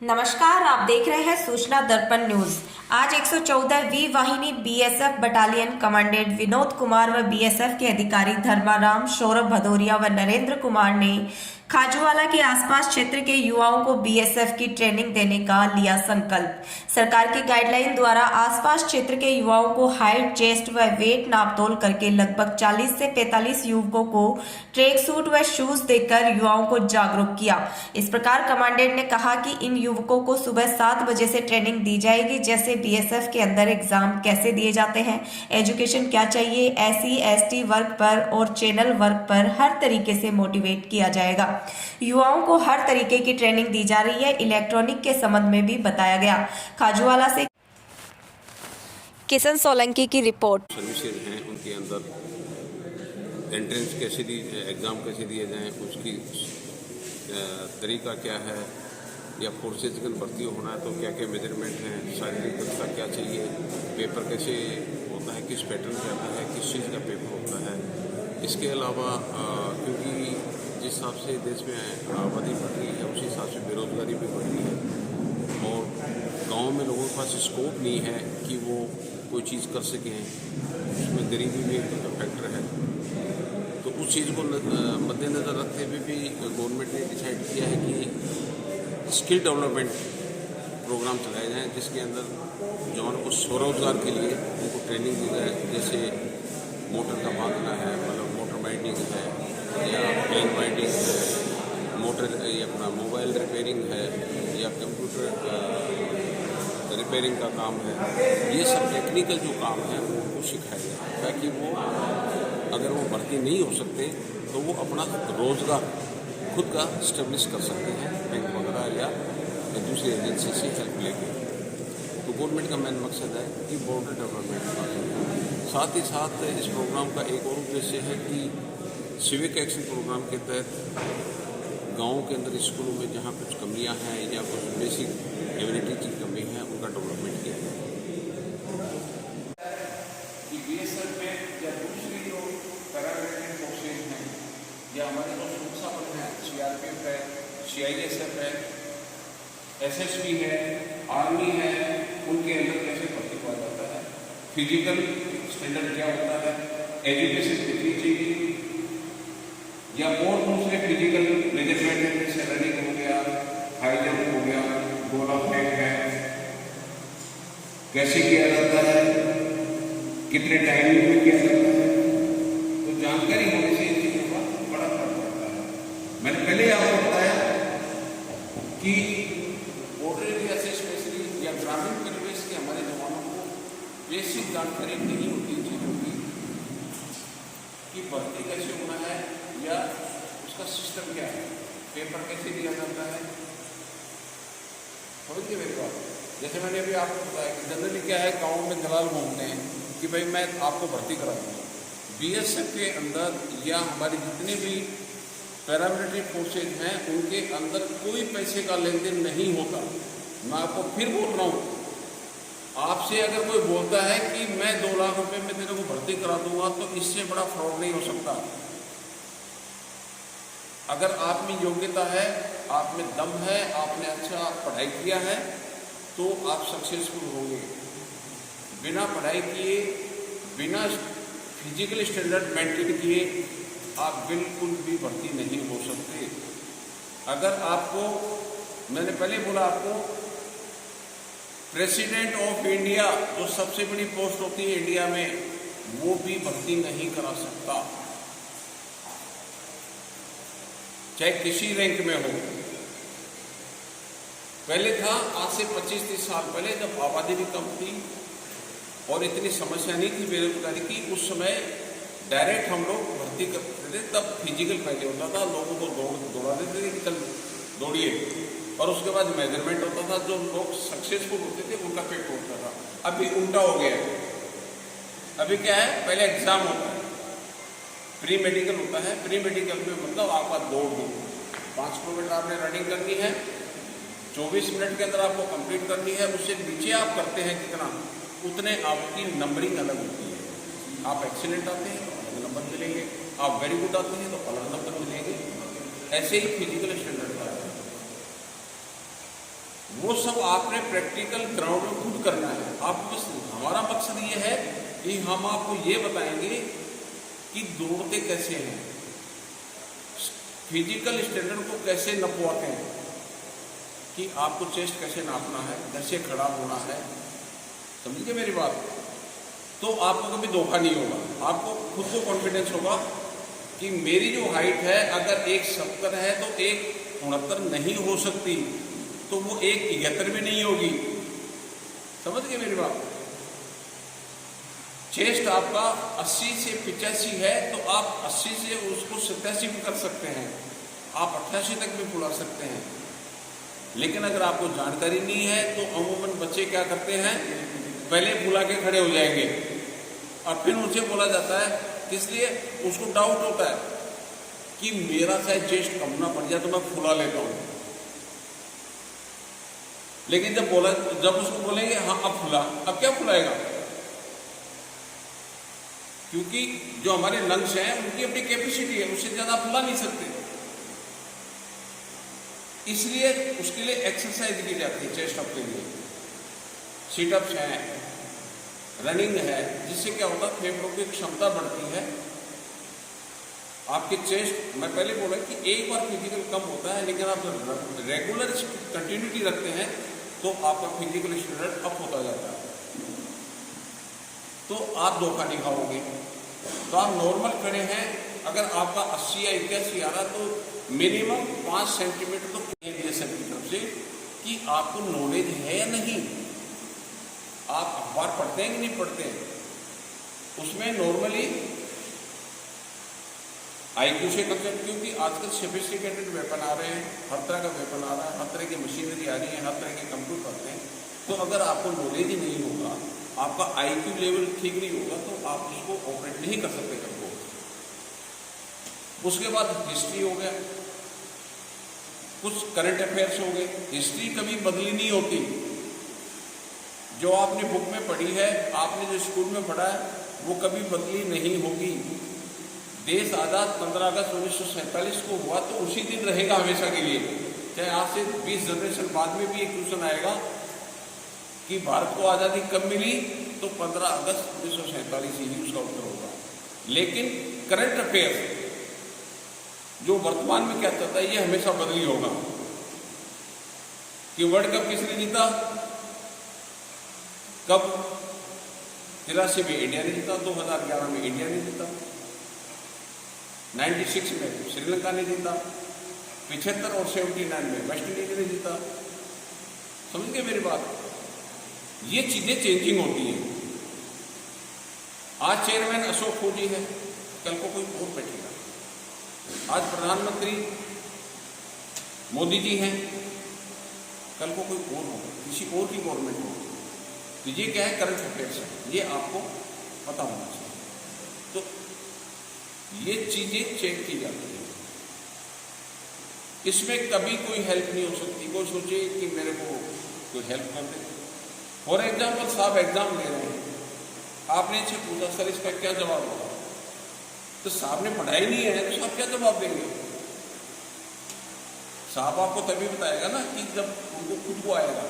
नमस्कार, आप देख रहे हैं सूचना दर्पण न्यूज। आज 114वीं वाहिनी BSF battalion commandant Vinod Kumar व बीएसएफ के अधिकारी धर्माराम, सौरभ भदौरिया व नरेंद्र कुमार ने खाजूवाला के आसपास क्षेत्र के युवाओं को बीएसएफ की ट्रेनिंग देने का लिया संकल्प। सरकार की गाइडलाइन द्वारा आसपास क्षेत्र के युवाओं को हाइट, चेस्ट व वेट नापतोल करके लगभग 40 से 45 युवकों को ट्रैक सूट व शूज देकर युवाओं को जागरूक किया। इस प्रकार कमांडेंट ने कहा कि इन युवकों को सुबह 7 बजे से ट्रेनिंग दी जाएगी, जैसे बीएसएफ के अंदर एग्जाम कैसे दिए जाते हैं, एजुकेशन क्या चाहिए, एससी एसटी वर्ग पर और चैनल वर्ग पर हर तरीके से मोटिवेट किया जाएगा। युवाओं को हर तरीके की ट्रेनिंग दी जा रही है। इलेक्ट्रॉनिक के संबंध में भी बताया गया। खाजूवाला से किशन सोलंकी की रिपोर्ट। सर्विसेज हैं, उनके अंदर एंट्रेंस कैसे दी, एग्ज़ाम कैसे दिए जाएं, उसकी तरीका क्या है, या फोर्सेज की भर्ती होना है तो क्या क्या मेजरमेंट हैं, शारीरिक दक्षता क्या चाहिए, पेपर कैसे होता है, किस पैटर्न से आता है, किस चीज़ का पेपर होता है। इसके अलावा क्योंकि जिस हिसाब से देश में आबादी बढ़ रही है, उसी हिसाब से बेरोजगारी भी बढ़ रही है और गांव में लोगों के पास स्कोप नहीं है कि वो कोई चीज़ कर सकें, उसमें गरीबी भी एक फैक्टर है। तो उस चीज़ को मद्देनज़र रखते हुए भी गवर्नमेंट ने डिसाइड किया है कि स्किल डेवलपमेंट प्रोग्राम चलाए जाएँ, जिसके अंदर जवानों को स्वरोजगार के लिए उनको ट्रेनिंग दी जाए। जैसे मोटर का बांधना है, मतलब मोटर बाइंडिंग है या पेन बाइंडिंग है, मोटर या अपना मोबाइल रिपेयरिंग है या कंप्यूटर रिपेयरिंग का काम है। ये सब टेक्निकल जो काम है वो उनको सिखाया जाए, ताकि वो अगर वो भर्ती नहीं हो सकते तो वो अपना रोज़गार खुद का स्टेब्लिश कर सकते हैं, बैंक वगैरह या दूसरी एजेंसी से हेल्प लेके। तो गवर्नमेंट का मेन मकसद है कि बॉर्डर डेवलपमेंट। साथ ही साथ इस प्रोग्राम का एक और उद्देश्य है कि सिविक एक्शन प्रोग्राम के तहत गाँव के अंदर स्कूलों में जहाँ कुछ कमियाँ हैं या कुछ बेसिक एबिलिटी की कमी है, उनका डेवलपमेंट किया जाए। कि बीएसएफ में या दूसरी जो पैरामिलिट्री फोर्सेज हैं या हमारे जो सुरक्षा बल हैं, सीआरपीएफ है, सीआईएसएफ है, एसएसबी है, आर्मी है, उनके अंदर कैसे भर्ती किया जाता है, फिजिकल स्टैंडर्ड क्या होता है, एजुकेशन कितनी चाहिए, या और दूसरे फिजिकल मेजरमेंट है, जैसे रनिंग हो गया, हाई जंप हो गया, गोला फेंक है, कैसे किया जाता है, कितने टाइमिंग में किया जाता है। तो जानकारी होने से इन चीज़ों का बड़ा फर्क पड़ता है। मैंने पहले आपको बताया कि बॉर्डर एरिया से स्पेशली या ग्रामीण परिवेश के हमारे जवानों को बेसिक जानकारी नहीं होती चीज़ों की कि भर्ती कैसे होना है या उसका सिस्टम क्या है, पेपर कैसे दिया जाता है। समझिए मेरी बात। जैसे मैंने अभी आपको बताया कि जनरली क्या है, गाँव में दलाल घूमते हैं कि भाई मैं आपको भर्ती करा दूँगा। बीएसएफ के अंदर या हमारी जितने भी पैरामिलिट्री फोर्सेज हैं, उनके अंदर कोई पैसे का लेन देन नहीं होता। मैं आपको फिर बोल रहा हूँ, आपसे अगर कोई बोलता है कि मैं 2 लाख रुपए में तेरे को भर्ती करा दूंगा, तो इससे बड़ा फ्रॉड नहीं हो सकता। अगर आप में योग्यता है, आप में दम है, आपने अच्छा पढ़ाई किया है, तो आप सक्सेसफुल होंगे। बिना पढ़ाई किए, बिना फिजिकल स्टैंडर्ड मेंटेन किए आप बिल्कुल भी भर्ती नहीं हो सकते। अगर आपको, मैंने पहले बोला आपको, प्रेसिडेंट ऑफ इंडिया जो सबसे बड़ी पोस्ट होती है इंडिया में, वो भी भर्ती नहीं करा सकता, चाहे किसी रैंक में हो। पहले था, आज से 25-30 साल पहले, जब आबादी भी कम थी और इतनी समस्या नहीं थी बेरोजगारी की, उस समय डायरेक्ट हम लोग भर्ती करते थे। तब फिजिकल पहले होता था, लोगों को दौड़ा देते थे कि चल दौड़िए, और उसके बाद मेजरमेंट होता था। जो लोग सक्सेसफुल होते थे उनका पेपर होता था। अभी उल्टा हो गया है। अभी क्या है, पहले एग्जाम होता है, प्री मेडिकल होता है। प्री मेडिकल में मतलब आपका दौड़ दो, 5 किलोमीटर आपने रनिंग करनी है, 24 मिनट के अंदर आपको कंप्लीट करनी है। उससे नीचे आप करते हैं कितना, उतने आपकी नंबरिंग अलग होती है। आप एक्सीलेंट आते हैं तो अलग नंबर मिलेंगे, आप वेरी गुड आते हैं तो अलग नंबर मिलेंगे। ऐसे ही फिजिकल स्टैंडर्ड का वो सब आपने प्रैक्टिकल ग्राउंड में खुद करना है। आप बस हमारा मकसद ये है कि हम आपको ये बताएंगे कि दौड़ते कैसे हैं, फिजिकल स्टैंडर्ड को कैसे नपवाते हैं, कि आपको चेस्ट कैसे नापना है, कैसे खड़ा होना है। समझिए मेरी बात। तो आपको कभी धोखा नहीं होगा, आपको खुद को कॉन्फिडेंस होगा कि मेरी जो हाइट है अगर 170 है तो 169 नहीं हो सकती, तो वो 171 भी नहीं होगी। समझ गए मेरी बात। चेस्ट आपका 80 से 85 है तो आप 80 से उसको 87 भी कर सकते हैं, आप 88 तक भी फुला सकते हैं। लेकिन अगर आपको जानकारी नहीं है तो अमूमन बच्चे क्या करते हैं, पहले फुला के खड़े हो जाएंगे और फिर उनसे बोला जाता है, इसलिए उसको डाउट होता है कि मेरा शायद चेस्ट कम ना पड़ जाए तो मैं फुला लेता हूं। लेकिन जब उसको बोलेंगे हाँ अब फुला, अब क्या फुलाएगा? क्योंकि जो हमारे लंग्स हैं उनकी अपनी कैपेसिटी है, उससे ज्यादा फुला नहीं सकते। इसलिए उसके लिए एक्सरसाइज की जाती है चेस्ट अप के लिए। सीटअप्स हैं, रनिंग है, जिससे क्या होता है फेफड़ों की क्षमता बढ़ती है। आपके चेस्ट, मैं पहले बोला कि एक बार फिजिकल कम होता है, लेकिन आप जब रेगुलर कंटिन्यूटी रखते हैं तो आपका फिजिकल स्टैंडर्ड अप होता जाता है। तो आप धोखा नहीं खाओगे। तो आप नॉर्मल खड़े हैं, अगर आपका 80 या 81 आ रहा तो मिनिमम 5 सेंटीमीटर तो BSF की तरफ से कि आपको नॉलेज है या नहीं। आप अखबार पढ़ते हैं कि नहीं पढ़ते हैं? उसमें नॉर्मली IQ से कंसेप्ट, क्योंकि आजकल सोफिस्टिकेटेड वेपन आ रहे हैं, हर तरह का वेपन आ रहा है, हर तरह की मशीनरी आ रही है, हर तरह के कंप्यूटर आते हैं। तो अगर आपको नॉलेज ही नहीं होगा, आपका IQ लेवल ठीक नहीं होगा, तो आप उसको ऑपरेट नहीं कर सकते कभी। उसके बाद हिस्ट्री हो गया, कुछ करंट अफेयर्स हो गए। हिस्ट्री कभी बदली नहीं होती। जो आपने बुक में पढ़ी है, आपने जो स्कूल में पढ़ा है, वो कभी बदली नहीं होगी। देश आज़ाद 15 अगस्त 1947 को हुआ तो उसी दिन रहेगा हमेशा के लिए। चाहे आज से 20 जनरेशन बाद में भी एक क्वेश्चन आएगा कि भारत को आज़ादी कब मिली, तो 15 अगस्त 1947 ही उसका उत्तर होगा। लेकिन करंट अफेयर्स जो वर्तमान में क्या चलता है, ये हमेशा बदली होगा। कि वर्ल्ड कप किसने जीता, कब? 83 में इंडिया ने जीता, 2011 में इंडिया ने जीता, 96 में श्रीलंका ने जीता, 75 और 79 में वेस्ट इंडीज ने जीता। समझ गए मेरी बात। ये चीजें चेंजिंग होती हैं। आज चेयरमैन अशोक फौजी है, कल को कोई और बैठेगा। आज प्रधानमंत्री मोदी जी हैं, कल को कोई और होगा, किसी और की गवर्नमेंट होगी। तो ये क्या है, करंट अफेयर्स है, ये आपको पता होना चाहिए। तो ये चीजें चेक की जाती है। इसमें कभी कोई हेल्प नहीं हो सकती। कोई सोचे कि मेरे को कोई हेल्प कर दे। फॉर एग्जाम्पल, साहब एग्जाम ले रहे हैं, आपने इनसे पूछा सर इसका क्या जवाब होगा, तो साहब ने पढ़ाई नहीं है तो साहब क्या जवाब देंगे? साहब आपको तभी बताएगा ना कि जब उनको खुद को आएगा।